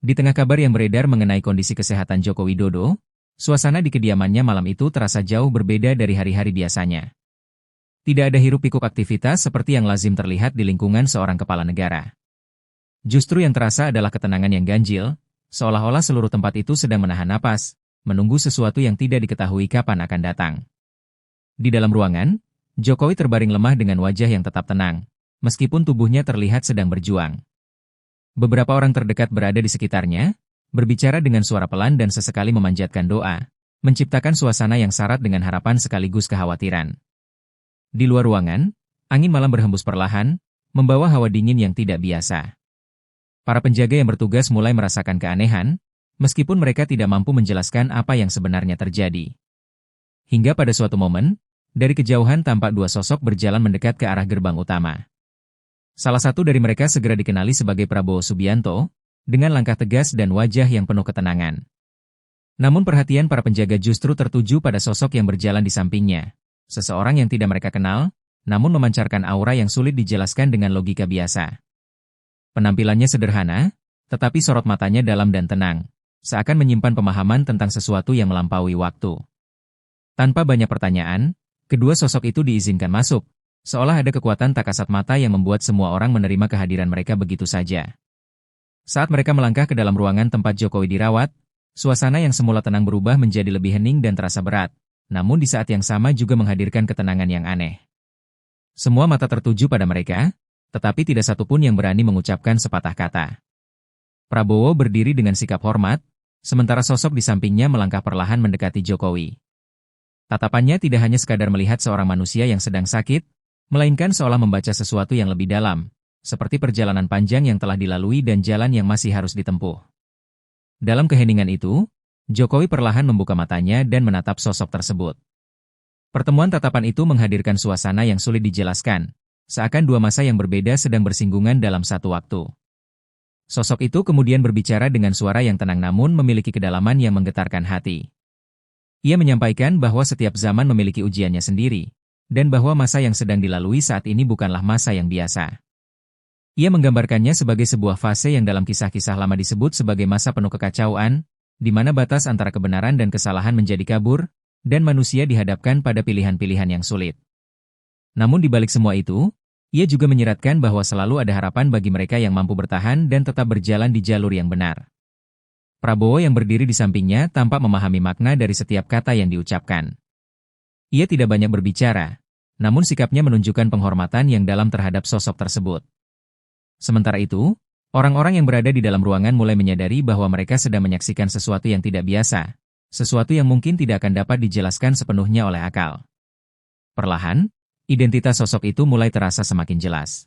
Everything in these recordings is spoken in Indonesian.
Di tengah kabar yang beredar mengenai kondisi kesehatan Joko Widodo, suasana di kediamannya malam itu terasa jauh berbeda dari hari-hari biasanya. Tidak ada hiruk-pikuk aktivitas seperti yang lazim terlihat di lingkungan seorang kepala negara. Justru yang terasa adalah ketenangan yang ganjil, seolah-olah seluruh tempat itu sedang menahan napas, menunggu sesuatu yang tidak diketahui kapan akan datang. Di dalam ruangan, Jokowi terbaring lemah dengan wajah yang tetap tenang, meskipun tubuhnya terlihat sedang berjuang. Beberapa orang terdekat berada di sekitarnya, berbicara dengan suara pelan dan sesekali memanjatkan doa, menciptakan suasana yang syarat dengan harapan sekaligus kekhawatiran. Di luar ruangan, angin malam berhembus perlahan, membawa hawa dingin yang tidak biasa. Para penjaga yang bertugas mulai merasakan keanehan, meskipun mereka tidak mampu menjelaskan apa yang sebenarnya terjadi. Hingga pada suatu momen, dari kejauhan tampak dua sosok berjalan mendekat ke arah gerbang utama. Salah satu dari mereka segera dikenali sebagai Prabowo Subianto, dengan langkah tegas dan wajah yang penuh ketenangan. Namun perhatian para penjaga justru tertuju pada sosok yang berjalan di sampingnya. Seseorang yang tidak mereka kenal, namun memancarkan aura yang sulit dijelaskan dengan logika biasa. Penampilannya sederhana, tetapi sorot matanya dalam dan tenang, seakan menyimpan pemahaman tentang sesuatu yang melampaui waktu. Tanpa banyak pertanyaan, kedua sosok itu diizinkan masuk, seolah ada kekuatan tak kasat mata yang membuat semua orang menerima kehadiran mereka begitu saja. Saat mereka melangkah ke dalam ruangan tempat Jokowi dirawat, suasana yang semula tenang berubah menjadi lebih hening dan terasa berat, namun di saat yang sama juga menghadirkan ketenangan yang aneh. Semua mata tertuju pada mereka, tetapi tidak satupun yang berani mengucapkan sepatah kata. Prabowo berdiri dengan sikap hormat, sementara sosok di sampingnya melangkah perlahan mendekati Jokowi. Tatapannya tidak hanya sekadar melihat seorang manusia yang sedang sakit, melainkan seolah membaca sesuatu yang lebih dalam, seperti perjalanan panjang yang telah dilalui dan jalan yang masih harus ditempuh. Dalam keheningan itu, Jokowi perlahan membuka matanya dan menatap sosok tersebut. Pertemuan tatapan itu menghadirkan suasana yang sulit dijelaskan, seakan dua masa yang berbeda sedang bersinggungan dalam satu waktu. Sosok itu kemudian berbicara dengan suara yang tenang namun memiliki kedalaman yang menggetarkan hati. Ia menyampaikan bahwa setiap zaman memiliki ujiannya sendiri, dan bahwa masa yang sedang dilalui saat ini bukanlah masa yang biasa. Ia menggambarkannya sebagai sebuah fase yang dalam kisah-kisah lama disebut sebagai masa penuh kekacauan, di mana batas antara kebenaran dan kesalahan menjadi kabur, dan manusia dihadapkan pada pilihan-pilihan yang sulit. Namun di balik semua itu, ia juga menyiratkan bahwa selalu ada harapan bagi mereka yang mampu bertahan dan tetap berjalan di jalur yang benar. Prabowo yang berdiri di sampingnya tampak memahami makna dari setiap kata yang diucapkan. Ia tidak banyak berbicara, namun sikapnya menunjukkan penghormatan yang dalam terhadap sosok tersebut. Sementara itu, orang-orang yang berada di dalam ruangan mulai menyadari bahwa mereka sedang menyaksikan sesuatu yang tidak biasa, sesuatu yang mungkin tidak akan dapat dijelaskan sepenuhnya oleh akal. Perlahan, identitas sosok itu mulai terasa semakin jelas.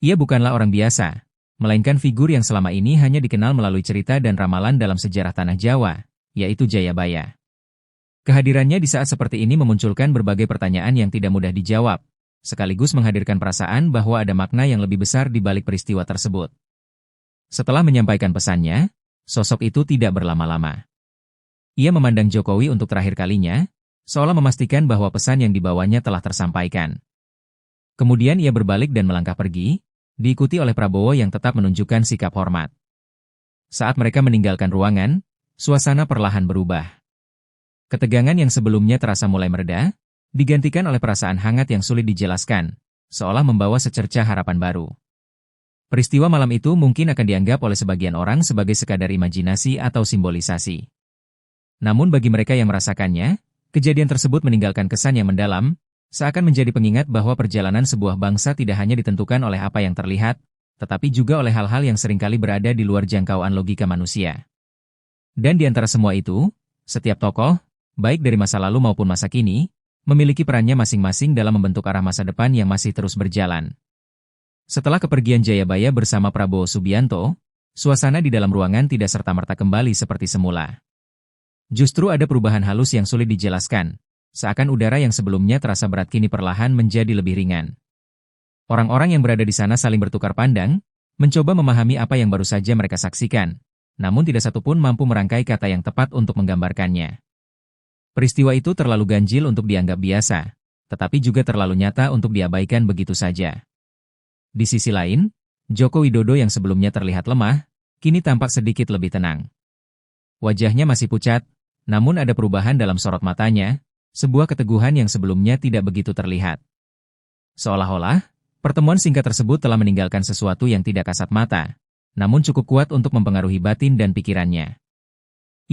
Ia bukanlah orang biasa, melainkan figur yang selama ini hanya dikenal melalui cerita dan ramalan dalam sejarah tanah Jawa, yaitu Jayabaya. Kehadirannya di saat seperti ini memunculkan berbagai pertanyaan yang tidak mudah dijawab, sekaligus menghadirkan perasaan bahwa ada makna yang lebih besar di balik peristiwa tersebut. Setelah menyampaikan pesannya, sosok itu tidak berlama-lama. Ia memandang Jokowi untuk terakhir kalinya, seolah memastikan bahwa pesan yang dibawanya telah tersampaikan. Kemudian ia berbalik dan melangkah pergi, diikuti oleh Prabowo yang tetap menunjukkan sikap hormat. Saat mereka meninggalkan ruangan, suasana perlahan berubah. Ketegangan yang sebelumnya terasa mulai mereda, digantikan oleh perasaan hangat yang sulit dijelaskan, seolah membawa secercah harapan baru. Peristiwa malam itu mungkin akan dianggap oleh sebagian orang sebagai sekadar imajinasi atau simbolisasi. Namun bagi mereka yang merasakannya, kejadian tersebut meninggalkan kesan yang mendalam, seakan menjadi pengingat bahwa perjalanan sebuah bangsa tidak hanya ditentukan oleh apa yang terlihat, tetapi juga oleh hal-hal yang seringkali berada di luar jangkauan logika manusia. Dan di antara semua itu, setiap tokoh, baik dari masa lalu maupun masa kini, memiliki perannya masing-masing dalam membentuk arah masa depan yang masih terus berjalan. Setelah kepergian Jayabaya bersama Prabowo Subianto, suasana di dalam ruangan tidak serta-merta kembali seperti semula. Justru ada perubahan halus yang sulit dijelaskan, seakan udara yang sebelumnya terasa berat kini perlahan menjadi lebih ringan. Orang-orang yang berada di sana saling bertukar pandang, mencoba memahami apa yang baru saja mereka saksikan, namun tidak satupun mampu merangkai kata yang tepat untuk menggambarkannya. Peristiwa itu terlalu ganjil untuk dianggap biasa, tetapi juga terlalu nyata untuk diabaikan begitu saja. Di sisi lain, Joko Widodo yang sebelumnya terlihat lemah, kini tampak sedikit lebih tenang. Wajahnya masih pucat, namun ada perubahan dalam sorot matanya, sebuah keteguhan yang sebelumnya tidak begitu terlihat. Seolah-olah, pertemuan singkat tersebut telah meninggalkan sesuatu yang tidak kasat mata, namun cukup kuat untuk mempengaruhi batin dan pikirannya.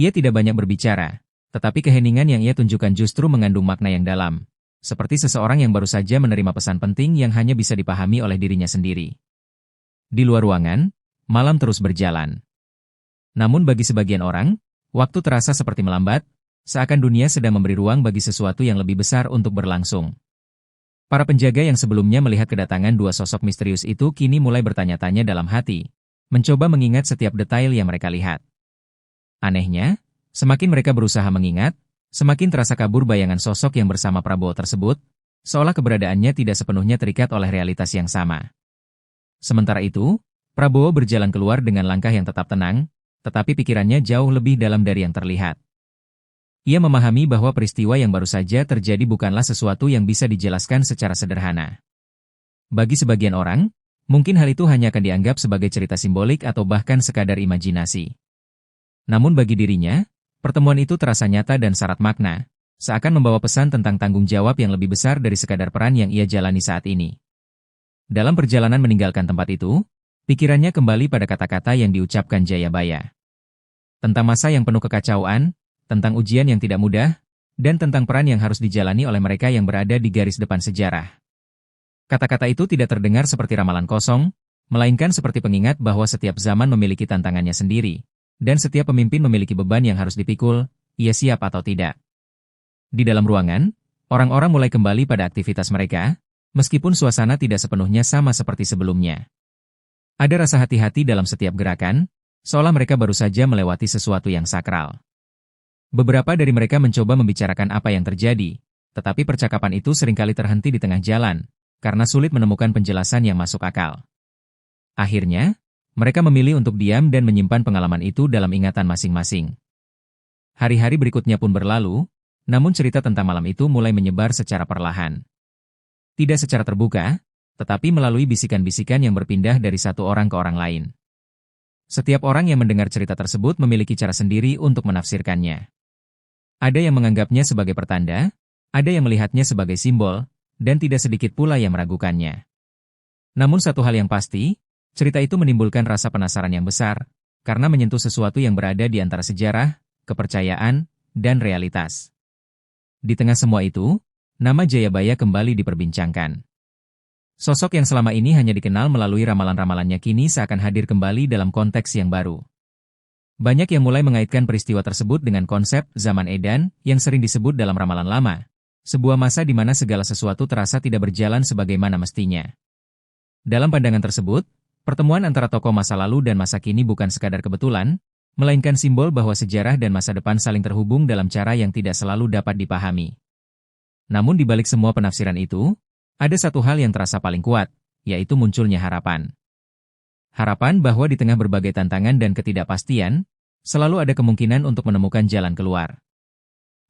Ia tidak banyak berbicara, tetapi keheningan yang ia tunjukkan justru mengandung makna yang dalam, seperti seseorang yang baru saja menerima pesan penting yang hanya bisa dipahami oleh dirinya sendiri. Di luar ruangan, malam terus berjalan. Namun bagi sebagian orang, waktu terasa seperti melambat, seakan dunia sedang memberi ruang bagi sesuatu yang lebih besar untuk berlangsung. Para penjaga yang sebelumnya melihat kedatangan dua sosok misterius itu kini mulai bertanya-tanya dalam hati, mencoba mengingat setiap detail yang mereka lihat. Anehnya, semakin mereka berusaha mengingat, semakin terasa kabur bayangan sosok yang bersama Prabowo tersebut, seolah keberadaannya tidak sepenuhnya terikat oleh realitas yang sama. Sementara itu, Prabowo berjalan keluar dengan langkah yang tetap tenang, tetapi pikirannya jauh lebih dalam dari yang terlihat. Ia memahami bahwa peristiwa yang baru saja terjadi bukanlah sesuatu yang bisa dijelaskan secara sederhana. Bagi sebagian orang, mungkin hal itu hanya akan dianggap sebagai cerita simbolik atau bahkan sekadar imajinasi. Namun bagi dirinya, pertemuan itu terasa nyata dan syarat makna, seakan membawa pesan tentang tanggung jawab yang lebih besar dari sekadar peran yang ia jalani saat ini. Dalam perjalanan meninggalkan tempat itu, pikirannya kembali pada kata-kata yang diucapkan Jayabaya. Tentang masa yang penuh kekacauan, tentang ujian yang tidak mudah, dan tentang peran yang harus dijalani oleh mereka yang berada di garis depan sejarah. Kata-kata itu tidak terdengar seperti ramalan kosong, melainkan seperti pengingat bahwa setiap zaman memiliki tantangannya sendiri, dan setiap pemimpin memiliki beban yang harus dipikul, ia siap atau tidak. Di dalam ruangan, orang-orang mulai kembali pada aktivitas mereka, meskipun suasana tidak sepenuhnya sama seperti sebelumnya. Ada rasa hati-hati dalam setiap gerakan, seolah mereka baru saja melewati sesuatu yang sakral. Beberapa dari mereka mencoba membicarakan apa yang terjadi, tetapi percakapan itu seringkali terhenti di tengah jalan, karena sulit menemukan penjelasan yang masuk akal. Akhirnya, mereka memilih untuk diam dan menyimpan pengalaman itu dalam ingatan masing-masing. Hari-hari berikutnya pun berlalu, namun cerita tentang malam itu mulai menyebar secara perlahan. Tidak secara terbuka, tetapi melalui bisikan-bisikan yang berpindah dari satu orang ke orang lain. Setiap orang yang mendengar cerita tersebut memiliki cara sendiri untuk menafsirkannya. Ada yang menganggapnya sebagai pertanda, ada yang melihatnya sebagai simbol, dan tidak sedikit pula yang meragukannya. Namun satu hal yang pasti, cerita itu menimbulkan rasa penasaran yang besar, karena menyentuh sesuatu yang berada di antara sejarah, kepercayaan, dan realitas. Di tengah semua itu, nama Jayabaya kembali diperbincangkan. Sosok yang selama ini hanya dikenal melalui ramalan-ramalannya kini seakan hadir kembali dalam konteks yang baru. Banyak yang mulai mengaitkan peristiwa tersebut dengan konsep zaman edan yang sering disebut dalam ramalan lama, sebuah masa di mana segala sesuatu terasa tidak berjalan sebagaimana mestinya. Dalam pandangan tersebut, pertemuan antara tokoh masa lalu dan masa kini bukan sekadar kebetulan, melainkan simbol bahwa sejarah dan masa depan saling terhubung dalam cara yang tidak selalu dapat dipahami. Namun di balik semua penafsiran itu, ada satu hal yang terasa paling kuat, yaitu munculnya harapan. Harapan bahwa di tengah berbagai tantangan dan ketidakpastian, selalu ada kemungkinan untuk menemukan jalan keluar.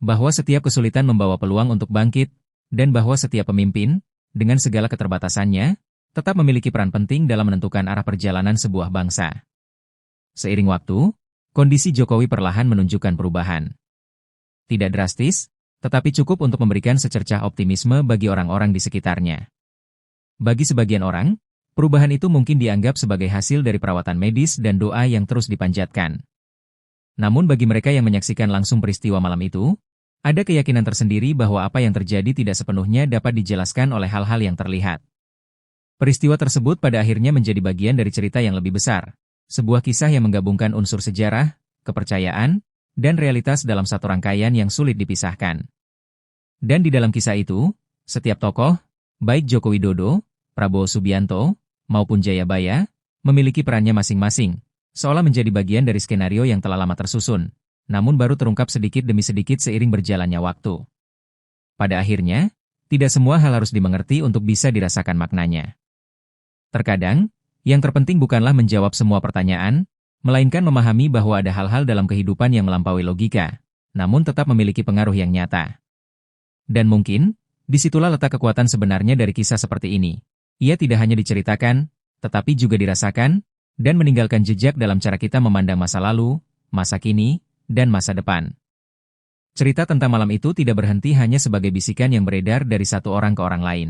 Bahwa setiap kesulitan membawa peluang untuk bangkit, dan bahwa setiap pemimpin, dengan segala keterbatasannya, tetap memiliki peran penting dalam menentukan arah perjalanan sebuah bangsa. Seiring waktu, kondisi Jokowi perlahan menunjukkan perubahan. Tidak drastis, tetapi cukup untuk memberikan secercah optimisme bagi orang-orang di sekitarnya. Bagi sebagian orang, perubahan itu mungkin dianggap sebagai hasil dari perawatan medis dan doa yang terus dipanjatkan. Namun bagi mereka yang menyaksikan langsung peristiwa malam itu, ada keyakinan tersendiri bahwa apa yang terjadi tidak sepenuhnya dapat dijelaskan oleh hal-hal yang terlihat. Peristiwa tersebut pada akhirnya menjadi bagian dari cerita yang lebih besar, sebuah kisah yang menggabungkan unsur sejarah, kepercayaan, dan realitas dalam satu rangkaian yang sulit dipisahkan. Dan di dalam kisah itu, setiap tokoh, baik Joko Widodo, Prabowo Subianto, maupun Jayabaya, memiliki perannya masing-masing, seolah menjadi bagian dari skenario yang telah lama tersusun, namun baru terungkap sedikit demi sedikit seiring berjalannya waktu. Pada akhirnya, tidak semua hal harus dimengerti untuk bisa dirasakan maknanya. Terkadang, yang terpenting bukanlah menjawab semua pertanyaan, melainkan memahami bahwa ada hal-hal dalam kehidupan yang melampaui logika, namun tetap memiliki pengaruh yang nyata. Dan mungkin, disitulah letak kekuatan sebenarnya dari kisah seperti ini. Ia tidak hanya diceritakan, tetapi juga dirasakan, dan meninggalkan jejak dalam cara kita memandang masa lalu, masa kini, dan masa depan. Cerita tentang malam itu tidak berhenti hanya sebagai bisikan yang beredar dari satu orang ke orang lain.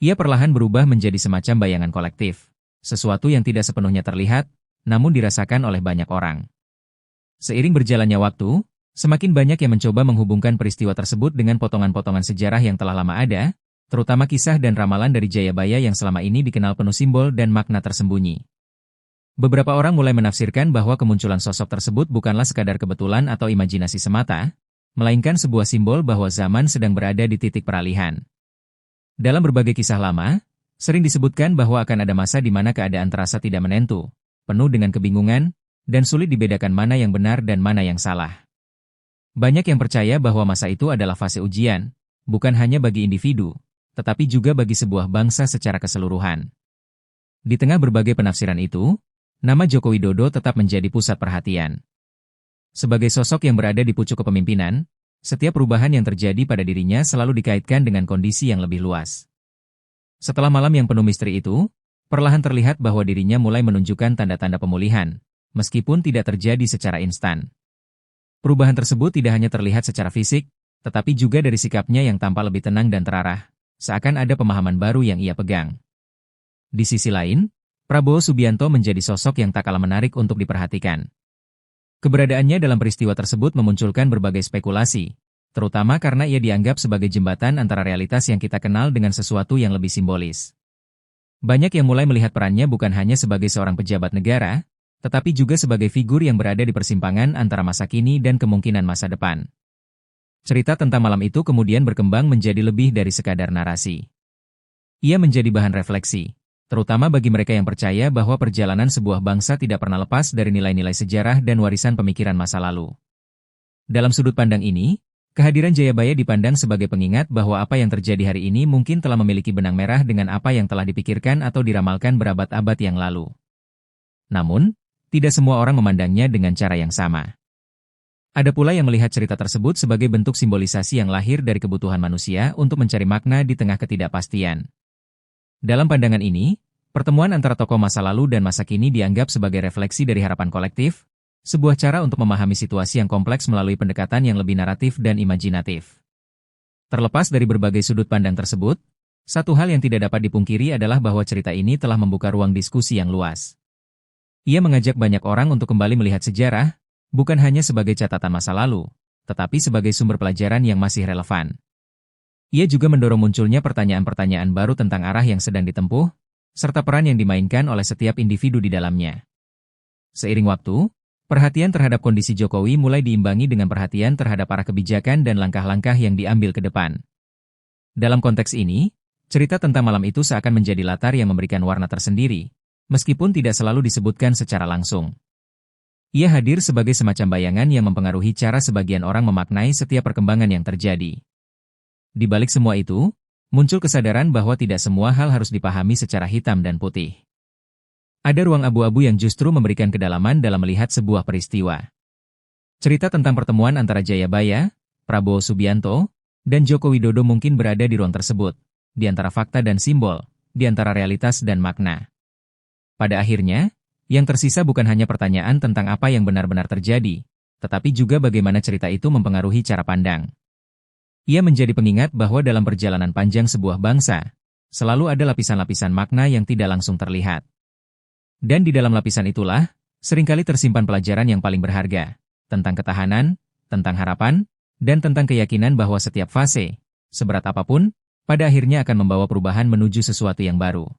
Ia perlahan berubah menjadi semacam bayangan kolektif, sesuatu yang tidak sepenuhnya terlihat, namun dirasakan oleh banyak orang. Seiring berjalannya waktu, semakin banyak yang mencoba menghubungkan peristiwa tersebut dengan potongan-potongan sejarah yang telah lama ada, terutama kisah dan ramalan dari Jayabaya yang selama ini dikenal penuh simbol dan makna tersembunyi. Beberapa orang mulai menafsirkan bahwa kemunculan sosok tersebut bukanlah sekadar kebetulan atau imajinasi semata, melainkan sebuah simbol bahwa zaman sedang berada di titik peralihan. Dalam berbagai kisah lama, sering disebutkan bahwa akan ada masa di mana keadaan terasa tidak menentu, penuh dengan kebingungan, dan sulit dibedakan mana yang benar dan mana yang salah. Banyak yang percaya bahwa masa itu adalah fase ujian, bukan hanya bagi individu, tetapi juga bagi sebuah bangsa secara keseluruhan. Di tengah berbagai penafsiran itu, nama Joko Widodo tetap menjadi pusat perhatian. Sebagai sosok yang berada di pucuk kepemimpinan, setiap perubahan yang terjadi pada dirinya selalu dikaitkan dengan kondisi yang lebih luas. Setelah malam yang penuh misteri itu, perlahan terlihat bahwa dirinya mulai menunjukkan tanda-tanda pemulihan, meskipun tidak terjadi secara instan. Perubahan tersebut tidak hanya terlihat secara fisik, tetapi juga dari sikapnya yang tampak lebih tenang dan terarah, seakan ada pemahaman baru yang ia pegang. Di sisi lain, Prabowo Subianto menjadi sosok yang tak kalah menarik untuk diperhatikan. Keberadaannya dalam peristiwa tersebut memunculkan berbagai spekulasi, terutama karena ia dianggap sebagai jembatan antara realitas yang kita kenal dengan sesuatu yang lebih simbolis. Banyak yang mulai melihat perannya bukan hanya sebagai seorang pejabat negara, tetapi juga sebagai figur yang berada di persimpangan antara masa kini dan kemungkinan masa depan. Cerita tentang malam itu kemudian berkembang menjadi lebih dari sekadar narasi. Ia menjadi bahan refleksi, terutama bagi mereka yang percaya bahwa perjalanan sebuah bangsa tidak pernah lepas dari nilai-nilai sejarah dan warisan pemikiran masa lalu. Dalam sudut pandang ini, kehadiran Jayabaya dipandang sebagai pengingat bahwa apa yang terjadi hari ini mungkin telah memiliki benang merah dengan apa yang telah dipikirkan atau diramalkan berabad-abad yang lalu. Namun, tidak semua orang memandangnya dengan cara yang sama. Ada pula yang melihat cerita tersebut sebagai bentuk simbolisasi yang lahir dari kebutuhan manusia untuk mencari makna di tengah ketidakpastian. Dalam pandangan ini, pertemuan antara tokoh masa lalu dan masa kini dianggap sebagai refleksi dari harapan kolektif, sebuah cara untuk memahami situasi yang kompleks melalui pendekatan yang lebih naratif dan imajinatif. Terlepas dari berbagai sudut pandang tersebut, satu hal yang tidak dapat dipungkiri adalah bahwa cerita ini telah membuka ruang diskusi yang luas. Ia mengajak banyak orang untuk kembali melihat sejarah, bukan hanya sebagai catatan masa lalu, tetapi sebagai sumber pelajaran yang masih relevan. Ia juga mendorong munculnya pertanyaan-pertanyaan baru tentang arah yang sedang ditempuh, serta peran yang dimainkan oleh setiap individu di dalamnya. Seiring waktu, perhatian terhadap kondisi Jokowi mulai diimbangi dengan perhatian terhadap arah kebijakan dan langkah-langkah yang diambil ke depan. Dalam konteks ini, cerita tentang malam itu seakan menjadi latar yang memberikan warna tersendiri, meskipun tidak selalu disebutkan secara langsung. Ia hadir sebagai semacam bayangan yang mempengaruhi cara sebagian orang memaknai setiap perkembangan yang terjadi. Di balik semua itu, muncul kesadaran bahwa tidak semua hal harus dipahami secara hitam dan putih. Ada ruang abu-abu yang justru memberikan kedalaman dalam melihat sebuah peristiwa. Cerita tentang pertemuan antara Jayabaya, Prabowo Subianto, dan Joko Widodo mungkin berada di ruang tersebut, di antara fakta dan simbol, di antara realitas dan makna. Pada akhirnya, yang tersisa bukan hanya pertanyaan tentang apa yang benar-benar terjadi, tetapi juga bagaimana cerita itu mempengaruhi cara pandang. Ia menjadi pengingat bahwa dalam perjalanan panjang sebuah bangsa, selalu ada lapisan-lapisan makna yang tidak langsung terlihat. Dan di dalam lapisan itulah, seringkali tersimpan pelajaran yang paling berharga, tentang ketahanan, tentang harapan, dan tentang keyakinan bahwa setiap fase, seberat apapun, pada akhirnya akan membawa perubahan menuju sesuatu yang baru.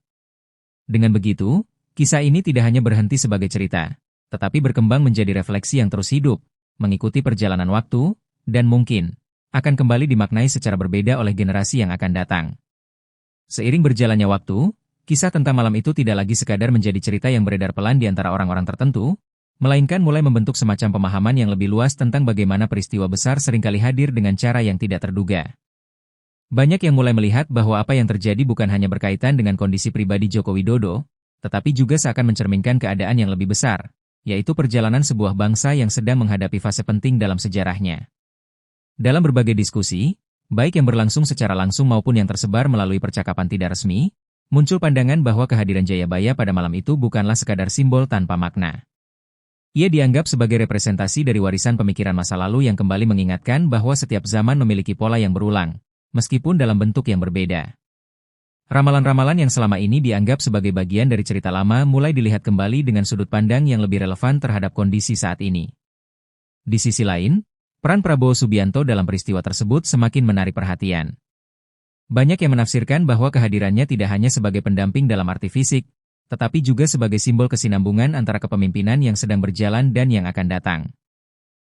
Dengan begitu, kisah ini tidak hanya berhenti sebagai cerita, tetapi berkembang menjadi refleksi yang terus hidup, mengikuti perjalanan waktu, dan mungkin akan kembali dimaknai secara berbeda oleh generasi yang akan datang. Seiring berjalannya waktu, kisah tentang malam itu tidak lagi sekadar menjadi cerita yang beredar pelan di antara orang-orang tertentu, melainkan mulai membentuk semacam pemahaman yang lebih luas tentang bagaimana peristiwa besar seringkali hadir dengan cara yang tidak terduga. Banyak yang mulai melihat bahwa apa yang terjadi bukan hanya berkaitan dengan kondisi pribadi Joko Widodo, tetapi juga seakan mencerminkan keadaan yang lebih besar, yaitu perjalanan sebuah bangsa yang sedang menghadapi fase penting dalam sejarahnya. Dalam berbagai diskusi, baik yang berlangsung secara langsung maupun yang tersebar melalui percakapan tidak resmi, muncul pandangan bahwa kehadiran Jayabaya pada malam itu bukanlah sekadar simbol tanpa makna. Ia dianggap sebagai representasi dari warisan pemikiran masa lalu yang kembali mengingatkan bahwa setiap zaman memiliki pola yang berulang, meskipun dalam bentuk yang berbeda. Ramalan-ramalan yang selama ini dianggap sebagai bagian dari cerita lama mulai dilihat kembali dengan sudut pandang yang lebih relevan terhadap kondisi saat ini. Di sisi lain, peran Prabowo Subianto dalam peristiwa tersebut semakin menarik perhatian. Banyak yang menafsirkan bahwa kehadirannya tidak hanya sebagai pendamping dalam arti fisik, tetapi juga sebagai simbol kesinambungan antara kepemimpinan yang sedang berjalan dan yang akan datang.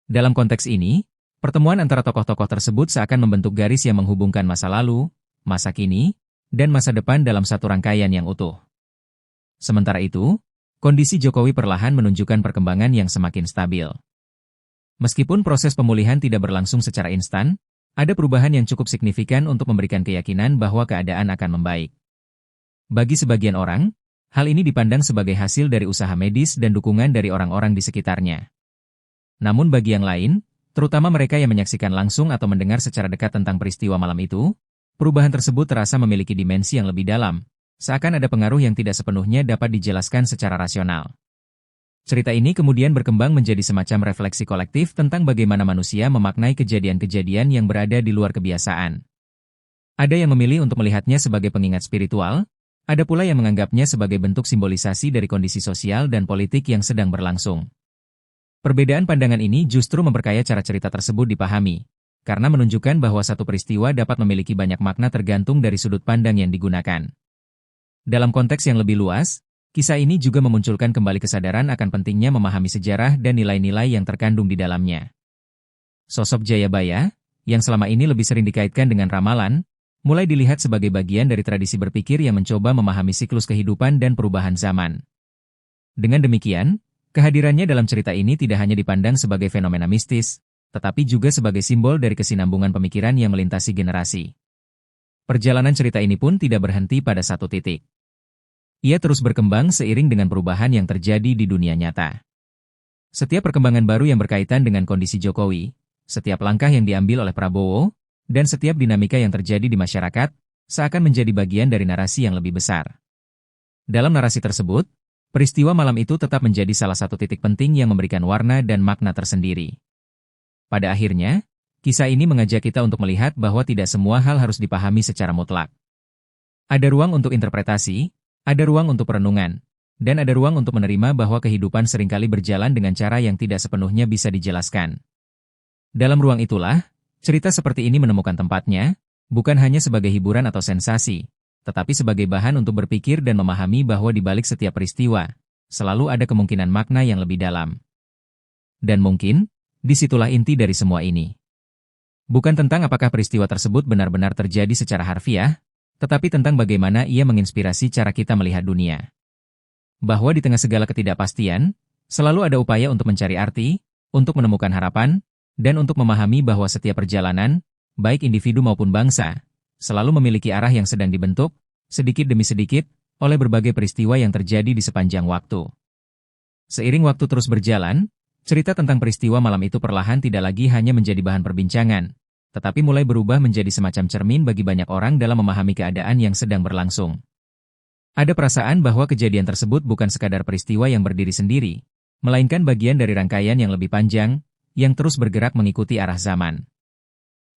Dalam konteks ini, pertemuan antara tokoh-tokoh tersebut seakan membentuk garis yang menghubungkan masa lalu, masa kini, dan masa depan dalam satu rangkaian yang utuh. Sementara itu, kondisi Jokowi perlahan menunjukkan perkembangan yang semakin stabil. Meskipun proses pemulihan tidak berlangsung secara instan, ada perubahan yang cukup signifikan untuk memberikan keyakinan bahwa keadaan akan membaik. Bagi sebagian orang, hal ini dipandang sebagai hasil dari usaha medis dan dukungan dari orang-orang di sekitarnya. Namun bagi yang lain, terutama mereka yang menyaksikan langsung atau mendengar secara dekat tentang peristiwa malam itu, perubahan tersebut terasa memiliki dimensi yang lebih dalam, seakan ada pengaruh yang tidak sepenuhnya dapat dijelaskan secara rasional. Cerita ini kemudian berkembang menjadi semacam refleksi kolektif tentang bagaimana manusia memaknai kejadian-kejadian yang berada di luar kebiasaan. Ada yang memilih untuk melihatnya sebagai pengingat spiritual, ada pula yang menganggapnya sebagai bentuk simbolisasi dari kondisi sosial dan politik yang sedang berlangsung. Perbedaan pandangan ini justru memperkaya cara cerita tersebut dipahami, karena menunjukkan bahwa satu peristiwa dapat memiliki banyak makna tergantung dari sudut pandang yang digunakan. Dalam konteks yang lebih luas, kisah ini juga memunculkan kembali kesadaran akan pentingnya memahami sejarah dan nilai-nilai yang terkandung di dalamnya. Sosok Jayabaya, yang selama ini lebih sering dikaitkan dengan ramalan, mulai dilihat sebagai bagian dari tradisi berpikir yang mencoba memahami siklus kehidupan dan perubahan zaman. Dengan demikian, kehadirannya dalam cerita ini tidak hanya dipandang sebagai fenomena mistis, tetapi juga sebagai simbol dari kesinambungan pemikiran yang melintasi generasi. Perjalanan cerita ini pun tidak berhenti pada satu titik. Ia terus berkembang seiring dengan perubahan yang terjadi di dunia nyata. Setiap perkembangan baru yang berkaitan dengan kondisi Jokowi, setiap langkah yang diambil oleh Prabowo, dan setiap dinamika yang terjadi di masyarakat, seakan menjadi bagian dari narasi yang lebih besar. Dalam narasi tersebut, peristiwa malam itu tetap menjadi salah satu titik penting yang memberikan warna dan makna tersendiri. Pada akhirnya, kisah ini mengajak kita untuk melihat bahwa tidak semua hal harus dipahami secara mutlak. Ada ruang untuk interpretasi, ada ruang untuk perenungan, dan ada ruang untuk menerima bahwa kehidupan seringkali berjalan dengan cara yang tidak sepenuhnya bisa dijelaskan. Dalam ruang itulah, cerita seperti ini menemukan tempatnya, bukan hanya sebagai hiburan atau sensasi, tetapi sebagai bahan untuk berpikir dan memahami bahwa di balik setiap peristiwa, selalu ada kemungkinan makna yang lebih dalam. Dan mungkin, disitulah inti dari semua ini. Bukan tentang apakah peristiwa tersebut benar-benar terjadi secara harfiah, tetapi tentang bagaimana ia menginspirasi cara kita melihat dunia. Bahwa di tengah segala ketidakpastian, selalu ada upaya untuk mencari arti, untuk menemukan harapan, dan untuk memahami bahwa setiap perjalanan, baik individu maupun bangsa, selalu memiliki arah yang sedang dibentuk, sedikit demi sedikit, oleh berbagai peristiwa yang terjadi di sepanjang waktu. Seiring waktu terus berjalan, cerita tentang peristiwa malam itu perlahan tidak lagi hanya menjadi bahan perbincangan, tetapi mulai berubah menjadi semacam cermin bagi banyak orang dalam memahami keadaan yang sedang berlangsung. Ada perasaan bahwa kejadian tersebut bukan sekadar peristiwa yang berdiri sendiri, melainkan bagian dari rangkaian yang lebih panjang, yang terus bergerak mengikuti arah zaman.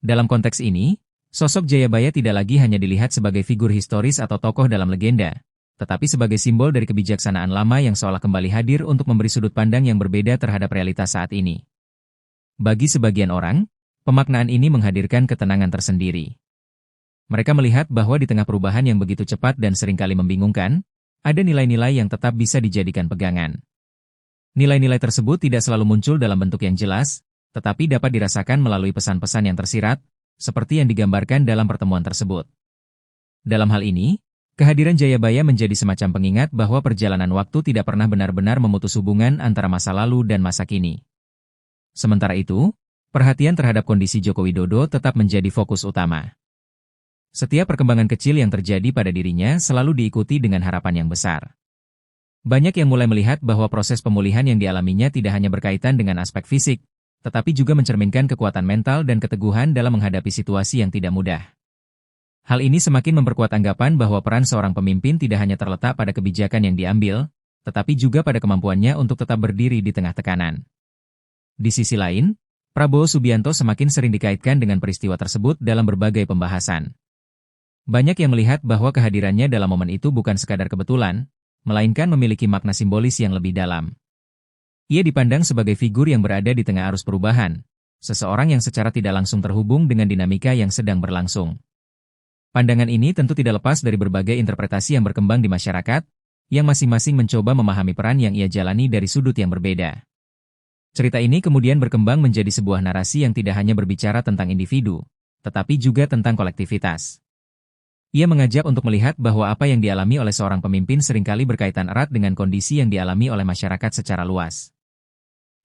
Dalam konteks ini, sosok Jayabaya tidak lagi hanya dilihat sebagai figur historis atau tokoh dalam legenda, tetapi sebagai simbol dari kebijaksanaan lama yang seolah kembali hadir untuk memberi sudut pandang yang berbeda terhadap realitas saat ini. Bagi sebagian orang, pemaknaan ini menghadirkan ketenangan tersendiri. Mereka melihat bahwa di tengah perubahan yang begitu cepat dan seringkali membingungkan, ada nilai-nilai yang tetap bisa dijadikan pegangan. Nilai-nilai tersebut tidak selalu muncul dalam bentuk yang jelas, tetapi dapat dirasakan melalui pesan-pesan yang tersirat, seperti yang digambarkan dalam pertemuan tersebut. Dalam hal ini, kehadiran Jayabaya menjadi semacam pengingat bahwa perjalanan waktu tidak pernah benar-benar memutus hubungan antara masa lalu dan masa kini. Sementara itu, perhatian terhadap kondisi Joko Widodo tetap menjadi fokus utama. Setiap perkembangan kecil yang terjadi pada dirinya selalu diikuti dengan harapan yang besar. Banyak yang mulai melihat bahwa proses pemulihan yang dialaminya tidak hanya berkaitan dengan aspek fisik, tetapi juga mencerminkan kekuatan mental dan keteguhan dalam menghadapi situasi yang tidak mudah. Hal ini semakin memperkuat anggapan bahwa peran seorang pemimpin tidak hanya terletak pada kebijakan yang diambil, tetapi juga pada kemampuannya untuk tetap berdiri di tengah tekanan. Di sisi lain, Prabowo Subianto semakin sering dikaitkan dengan peristiwa tersebut dalam berbagai pembahasan. Banyak yang melihat bahwa kehadirannya dalam momen itu bukan sekadar kebetulan, melainkan memiliki makna simbolis yang lebih dalam. Ia dipandang sebagai figur yang berada di tengah arus perubahan, seseorang yang secara tidak langsung terhubung dengan dinamika yang sedang berlangsung. Pandangan ini tentu tidak lepas dari berbagai interpretasi yang berkembang di masyarakat, yang masing-masing mencoba memahami peran yang ia jalani dari sudut yang berbeda. Cerita ini kemudian berkembang menjadi sebuah narasi yang tidak hanya berbicara tentang individu, tetapi juga tentang kolektivitas. Ia mengajak untuk melihat bahwa apa yang dialami oleh seorang pemimpin seringkali berkaitan erat dengan kondisi yang dialami oleh masyarakat secara luas.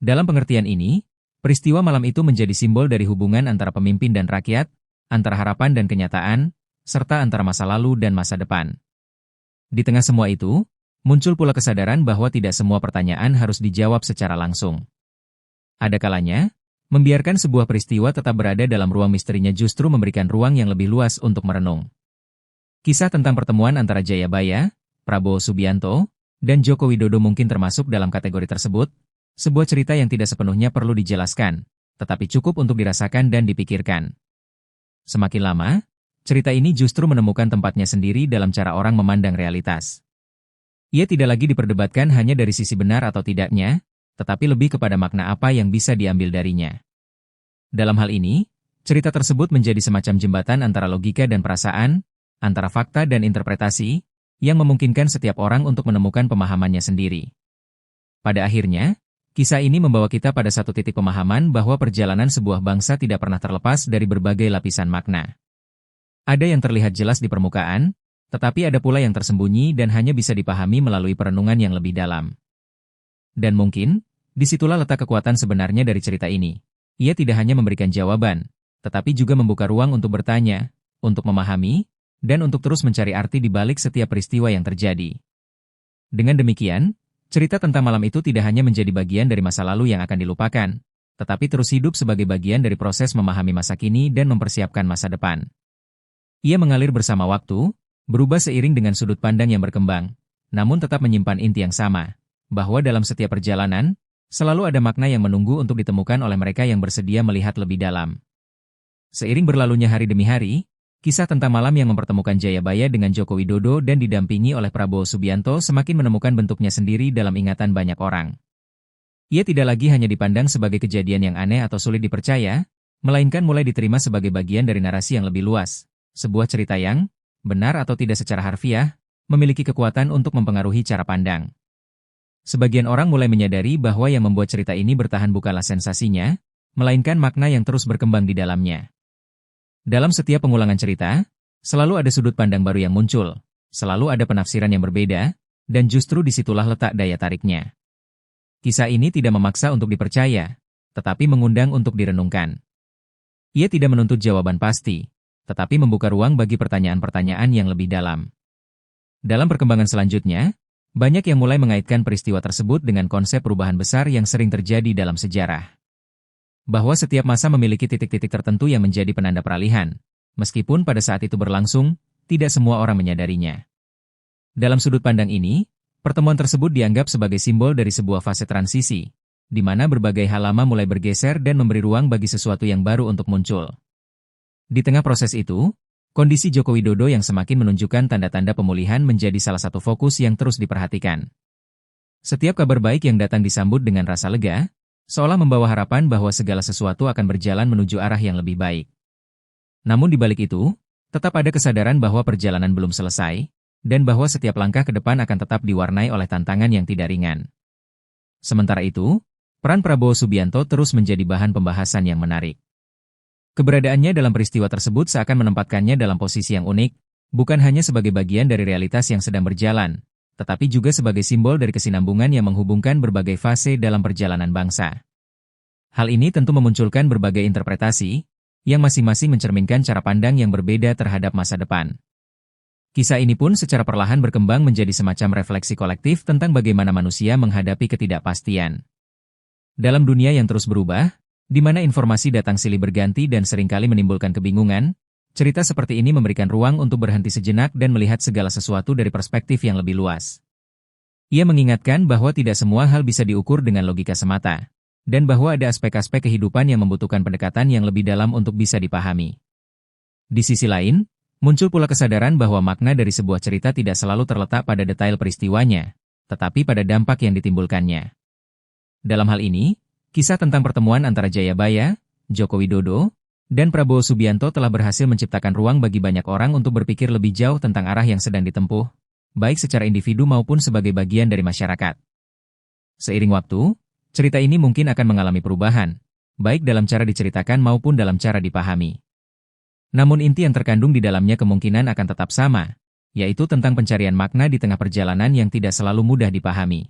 Dalam pengertian ini, peristiwa malam itu menjadi simbol dari hubungan antara pemimpin dan rakyat, antara harapan dan kenyataan, serta antara masa lalu dan masa depan. Di tengah semua itu, muncul pula kesadaran bahwa tidak semua pertanyaan harus dijawab secara langsung. Ada kalanya, membiarkan sebuah peristiwa tetap berada dalam ruang misterinya justru memberikan ruang yang lebih luas untuk merenung. Kisah tentang pertemuan antara Jayabaya, Prabowo Subianto, dan Joko Widodo mungkin termasuk dalam kategori tersebut, sebuah cerita yang tidak sepenuhnya perlu dijelaskan, tetapi cukup untuk dirasakan dan dipikirkan. Semakin lama, cerita ini justru menemukan tempatnya sendiri dalam cara orang memandang realitas. Ia tidak lagi diperdebatkan hanya dari sisi benar atau tidaknya, tetapi lebih kepada makna apa yang bisa diambil darinya. Dalam hal ini, cerita tersebut menjadi semacam jembatan antara logika dan perasaan, antara fakta dan interpretasi, yang memungkinkan setiap orang untuk menemukan pemahamannya sendiri. Pada akhirnya, kisah ini membawa kita pada satu titik pemahaman bahwa perjalanan sebuah bangsa tidak pernah terlepas dari berbagai lapisan makna. Ada yang terlihat jelas di permukaan, tetapi ada pula yang tersembunyi dan hanya bisa dipahami melalui perenungan yang lebih dalam. Dan mungkin, disitulah letak kekuatan sebenarnya dari cerita ini. Ia tidak hanya memberikan jawaban, tetapi juga membuka ruang untuk bertanya, untuk memahami, dan untuk terus mencari arti di balik setiap peristiwa yang terjadi. Dengan demikian, cerita tentang malam itu tidak hanya menjadi bagian dari masa lalu yang akan dilupakan, tetapi terus hidup sebagai bagian dari proses memahami masa kini dan mempersiapkan masa depan. Ia mengalir bersama waktu, berubah seiring dengan sudut pandang yang berkembang, namun tetap menyimpan inti yang sama, bahwa dalam setiap perjalanan, selalu ada makna yang menunggu untuk ditemukan oleh mereka yang bersedia melihat lebih dalam. Seiring berlalunya hari demi hari, kisah tentang malam yang mempertemukan Jayabaya dengan Joko Widodo dan didampingi oleh Prabowo Subianto semakin menemukan bentuknya sendiri dalam ingatan banyak orang. Ia tidak lagi hanya dipandang sebagai kejadian yang aneh atau sulit dipercaya, melainkan mulai diterima sebagai bagian dari narasi yang lebih luas. Sebuah cerita yang, benar atau tidak secara harfiah, memiliki kekuatan untuk mempengaruhi cara pandang. Sebagian orang mulai menyadari bahwa yang membuat cerita ini bertahan bukanlah sensasinya, melainkan makna yang terus berkembang di dalamnya. Dalam setiap pengulangan cerita, selalu ada sudut pandang baru yang muncul, selalu ada penafsiran yang berbeda, dan justru disitulah letak daya tariknya. Kisah ini tidak memaksa untuk dipercaya, tetapi mengundang untuk direnungkan. Ia tidak menuntut jawaban pasti, tetapi membuka ruang bagi pertanyaan-pertanyaan yang lebih dalam. Dalam perkembangan selanjutnya, banyak yang mulai mengaitkan peristiwa tersebut dengan konsep perubahan besar yang sering terjadi dalam sejarah. Bahwa setiap masa memiliki titik-titik tertentu yang menjadi penanda peralihan, meskipun pada saat itu berlangsung, tidak semua orang menyadarinya. Dalam sudut pandang ini, pertemuan tersebut dianggap sebagai simbol dari sebuah fase transisi, di mana berbagai hal lama mulai bergeser dan memberi ruang bagi sesuatu yang baru untuk muncul. Di tengah proses itu, kondisi Joko Widodo yang semakin menunjukkan tanda-tanda pemulihan menjadi salah satu fokus yang terus diperhatikan. Setiap kabar baik yang datang disambut dengan rasa lega, seolah membawa harapan bahwa segala sesuatu akan berjalan menuju arah yang lebih baik. Namun di balik itu, tetap ada kesadaran bahwa perjalanan belum selesai, dan bahwa setiap langkah ke depan akan tetap diwarnai oleh tantangan yang tidak ringan. Sementara itu, peran Prabowo Subianto terus menjadi bahan pembahasan yang menarik. Keberadaannya dalam peristiwa tersebut seakan menempatkannya dalam posisi yang unik, bukan hanya sebagai bagian dari realitas yang sedang berjalan, tetapi juga sebagai simbol dari kesinambungan yang menghubungkan berbagai fase dalam perjalanan bangsa. Hal ini tentu memunculkan berbagai interpretasi, yang masing-masing mencerminkan cara pandang yang berbeda terhadap masa depan. Kisah ini pun secara perlahan berkembang menjadi semacam refleksi kolektif tentang bagaimana manusia menghadapi ketidakpastian. Dalam dunia yang terus berubah, di mana informasi datang silih berganti dan seringkali menimbulkan kebingungan, Cerita seperti ini memberikan ruang untuk berhenti sejenak dan melihat segala sesuatu dari perspektif yang lebih luas. Ia mengingatkan bahwa tidak semua hal bisa diukur dengan logika semata, dan bahwa ada aspek-aspek kehidupan yang membutuhkan pendekatan yang lebih dalam untuk bisa dipahami. Di sisi lain, muncul pula kesadaran bahwa makna dari sebuah cerita tidak selalu terletak pada detail peristiwanya, tetapi pada dampak yang ditimbulkannya. Dalam hal ini, kisah tentang pertemuan antara Jayabaya, Joko Widodo, dan Prabowo Subianto telah berhasil menciptakan ruang bagi banyak orang untuk berpikir lebih jauh tentang arah yang sedang ditempuh, baik secara individu maupun sebagai bagian dari masyarakat. Seiring waktu, cerita ini mungkin akan mengalami perubahan, baik dalam cara diceritakan maupun dalam cara dipahami. Namun inti yang terkandung di dalamnya kemungkinan akan tetap sama, yaitu tentang pencarian makna di tengah perjalanan yang tidak selalu mudah dipahami.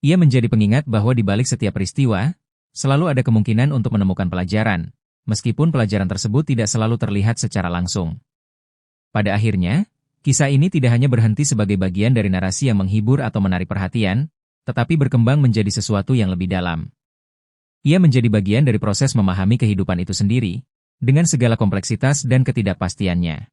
Ia menjadi pengingat bahwa di balik setiap peristiwa, selalu ada kemungkinan untuk menemukan pelajaran, meskipun pelajaran tersebut tidak selalu terlihat secara langsung. Pada akhirnya, kisah ini tidak hanya berhenti sebagai bagian dari narasi yang menghibur atau menarik perhatian, tetapi berkembang menjadi sesuatu yang lebih dalam. Ia menjadi bagian dari proses memahami kehidupan itu sendiri, dengan segala kompleksitas dan ketidakpastiannya.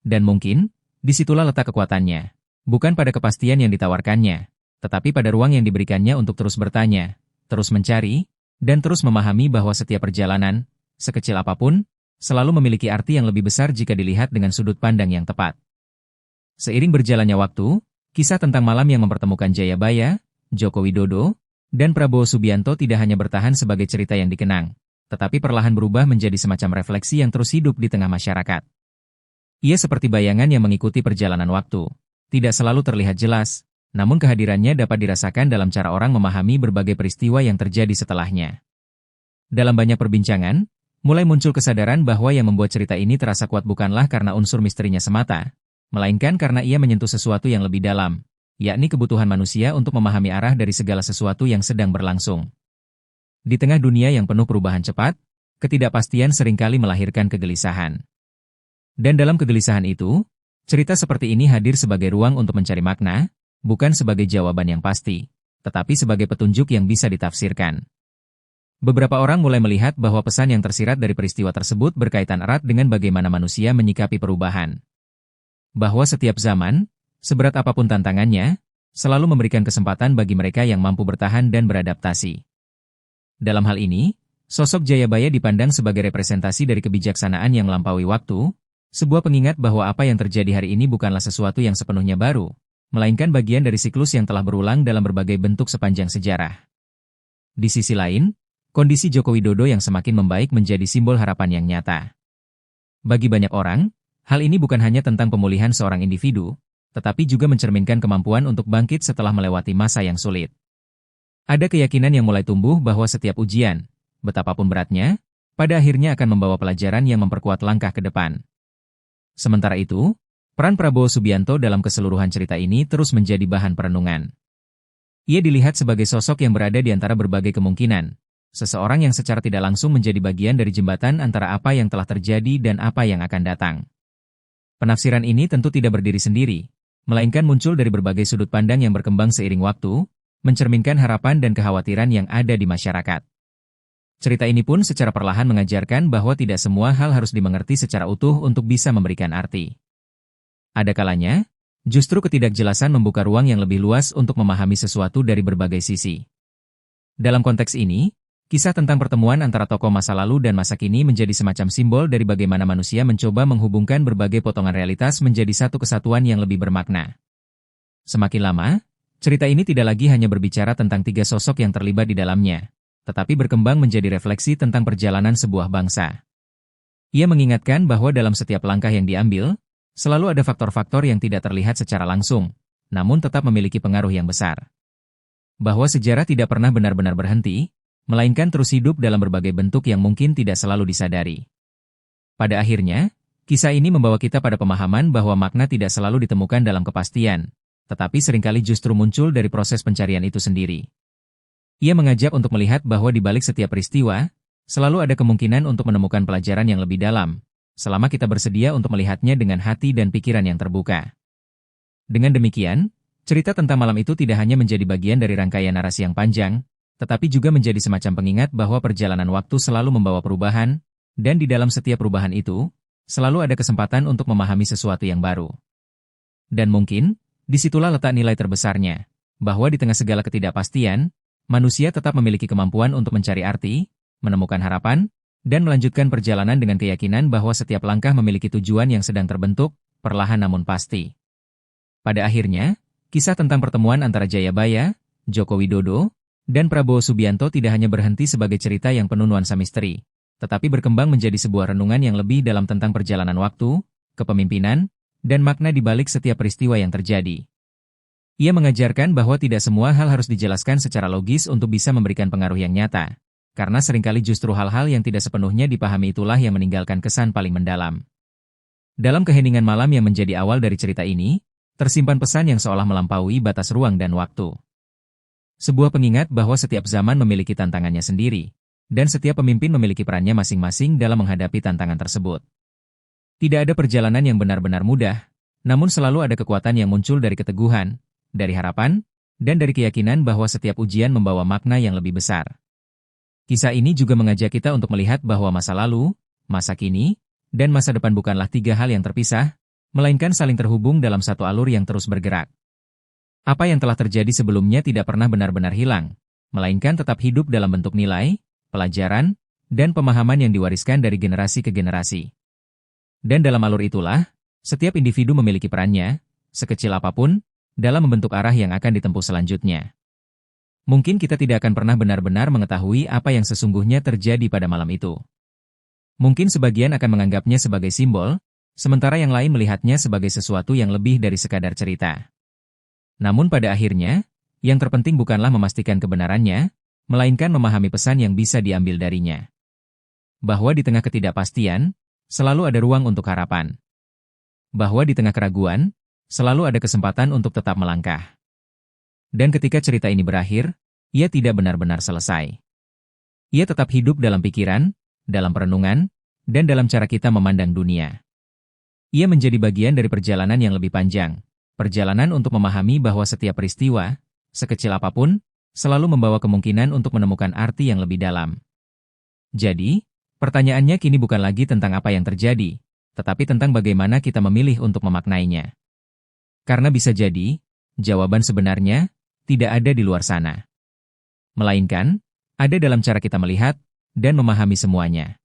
Dan mungkin, disitulah letak kekuatannya, bukan pada kepastian yang ditawarkannya, tetapi pada ruang yang diberikannya untuk terus bertanya, terus mencari, dan terus memahami bahwa setiap perjalanan, sekecil apapun, selalu memiliki arti yang lebih besar jika dilihat dengan sudut pandang yang tepat. Seiring berjalannya waktu, kisah tentang malam yang mempertemukan Jayabaya, Joko Widodo, dan Prabowo Subianto tidak hanya bertahan sebagai cerita yang dikenang, tetapi perlahan berubah menjadi semacam refleksi yang terus hidup di tengah masyarakat. Ia seperti bayangan yang mengikuti perjalanan waktu, tidak selalu terlihat jelas, namun kehadirannya dapat dirasakan dalam cara orang memahami berbagai peristiwa yang terjadi setelahnya. Dalam banyak perbincangan, mulai muncul kesadaran bahwa yang membuat cerita ini terasa kuat bukanlah karena unsur misterinya semata, melainkan karena ia menyentuh sesuatu yang lebih dalam, yakni kebutuhan manusia untuk memahami arah dari segala sesuatu yang sedang berlangsung. Di tengah dunia yang penuh perubahan cepat, ketidakpastian seringkali melahirkan kegelisahan. Dan dalam kegelisahan itu, cerita seperti ini hadir sebagai ruang untuk mencari makna, bukan sebagai jawaban yang pasti, tetapi sebagai petunjuk yang bisa ditafsirkan. Beberapa orang mulai melihat bahwa pesan yang tersirat dari peristiwa tersebut berkaitan erat dengan bagaimana manusia menyikapi perubahan. Bahwa setiap zaman, seberat apapun tantangannya, selalu memberikan kesempatan bagi mereka yang mampu bertahan dan beradaptasi. Dalam hal ini, sosok Jayabaya dipandang sebagai representasi dari kebijaksanaan yang melampaui waktu, sebuah pengingat bahwa apa yang terjadi hari ini bukanlah sesuatu yang sepenuhnya baru, melainkan bagian dari siklus yang telah berulang dalam berbagai bentuk sepanjang sejarah. Di sisi lain, kondisi Joko Widodo yang semakin membaik menjadi simbol harapan yang nyata. Bagi banyak orang, hal ini bukan hanya tentang pemulihan seorang individu, tetapi juga mencerminkan kemampuan untuk bangkit setelah melewati masa yang sulit. Ada keyakinan yang mulai tumbuh bahwa setiap ujian, betapapun beratnya, pada akhirnya akan membawa pelajaran yang memperkuat langkah ke depan. Sementara itu, peran Prabowo Subianto dalam keseluruhan cerita ini terus menjadi bahan perenungan. Ia dilihat sebagai sosok yang berada di antara berbagai kemungkinan, seseorang yang secara tidak langsung menjadi bagian dari jembatan antara apa yang telah terjadi dan apa yang akan datang. Penafsiran ini tentu tidak berdiri sendiri, melainkan muncul dari berbagai sudut pandang yang berkembang seiring waktu, mencerminkan harapan dan kekhawatiran yang ada di masyarakat. Cerita ini pun secara perlahan mengajarkan bahwa tidak semua hal harus dimengerti secara utuh untuk bisa memberikan arti. Ada kalanya, justru ketidakjelasan membuka ruang yang lebih luas untuk memahami sesuatu dari berbagai sisi. Dalam konteks ini, kisah tentang pertemuan antara tokoh masa lalu dan masa kini menjadi semacam simbol dari bagaimana manusia mencoba menghubungkan berbagai potongan realitas menjadi satu kesatuan yang lebih bermakna. Semakin lama, cerita ini tidak lagi hanya berbicara tentang tiga sosok yang terlibat di dalamnya, tetapi berkembang menjadi refleksi tentang perjalanan sebuah bangsa. Ia mengingatkan bahwa dalam setiap langkah yang diambil, selalu ada faktor-faktor yang tidak terlihat secara langsung, namun tetap memiliki pengaruh yang besar. Bahwa sejarah tidak pernah benar-benar berhenti, melainkan terus hidup dalam berbagai bentuk yang mungkin tidak selalu disadari. Pada akhirnya, kisah ini membawa kita pada pemahaman bahwa makna tidak selalu ditemukan dalam kepastian, tetapi seringkali justru muncul dari proses pencarian itu sendiri. Ia mengajak untuk melihat bahwa di balik setiap peristiwa, selalu ada kemungkinan untuk menemukan pelajaran yang lebih dalam, selama kita bersedia untuk melihatnya dengan hati dan pikiran yang terbuka. Dengan demikian, cerita tentang malam itu tidak hanya menjadi bagian dari rangkaian narasi yang panjang, tetapi juga menjadi semacam pengingat bahwa perjalanan waktu selalu membawa perubahan, dan di dalam setiap perubahan itu, selalu ada kesempatan untuk memahami sesuatu yang baru. Dan mungkin, disitulah letak nilai terbesarnya, bahwa di tengah segala ketidakpastian, manusia tetap memiliki kemampuan untuk mencari arti, menemukan harapan, dan melanjutkan perjalanan dengan keyakinan bahwa setiap langkah memiliki tujuan yang sedang terbentuk, perlahan namun pasti. Pada akhirnya, kisah tentang pertemuan antara Jayabaya, Joko Widodo, dan Prabowo Subianto tidak hanya berhenti sebagai cerita yang penuh nuansa misteri, tetapi berkembang menjadi sebuah renungan yang lebih dalam tentang perjalanan waktu, kepemimpinan, dan makna di balik setiap peristiwa yang terjadi. Ia mengajarkan bahwa tidak semua hal harus dijelaskan secara logis untuk bisa memberikan pengaruh yang nyata, karena seringkali justru hal-hal yang tidak sepenuhnya dipahami itulah yang meninggalkan kesan paling mendalam. Dalam keheningan malam yang menjadi awal dari cerita ini, tersimpan pesan yang seolah melampaui batas ruang dan waktu. Sebuah pengingat bahwa setiap zaman memiliki tantangannya sendiri, dan setiap pemimpin memiliki perannya masing-masing dalam menghadapi tantangan tersebut. Tidak ada perjalanan yang benar-benar mudah, namun selalu ada kekuatan yang muncul dari keteguhan, dari harapan, dan dari keyakinan bahwa setiap ujian membawa makna yang lebih besar. Kisah ini juga mengajak kita untuk melihat bahwa masa lalu, masa kini, dan masa depan bukanlah tiga hal yang terpisah, melainkan saling terhubung dalam satu alur yang terus bergerak. Apa yang telah terjadi sebelumnya tidak pernah benar-benar hilang, melainkan tetap hidup dalam bentuk nilai, pelajaran, dan pemahaman yang diwariskan dari generasi ke generasi. Dan dalam alur itulah, setiap individu memiliki perannya, sekecil apapun, dalam membentuk arah yang akan ditempuh selanjutnya. Mungkin kita tidak akan pernah benar-benar mengetahui apa yang sesungguhnya terjadi pada malam itu. Mungkin sebagian akan menganggapnya sebagai simbol, sementara yang lain melihatnya sebagai sesuatu yang lebih dari sekadar cerita. Namun pada akhirnya, yang terpenting bukanlah memastikan kebenarannya, melainkan memahami pesan yang bisa diambil darinya. Bahwa di tengah ketidakpastian, selalu ada ruang untuk harapan. Bahwa di tengah keraguan, selalu ada kesempatan untuk tetap melangkah. Dan ketika cerita ini berakhir, ia tidak benar-benar selesai. Ia tetap hidup dalam pikiran, dalam perenungan, dan dalam cara kita memandang dunia. Ia menjadi bagian dari perjalanan yang lebih panjang, perjalanan untuk memahami bahwa setiap peristiwa, sekecil apapun, selalu membawa kemungkinan untuk menemukan arti yang lebih dalam. Jadi, pertanyaannya kini bukan lagi tentang apa yang terjadi, tetapi tentang bagaimana kita memilih untuk memaknainya. Karena bisa jadi, jawaban sebenarnya tidak ada di luar sana. Melainkan, ada dalam cara kita melihat dan memahami semuanya.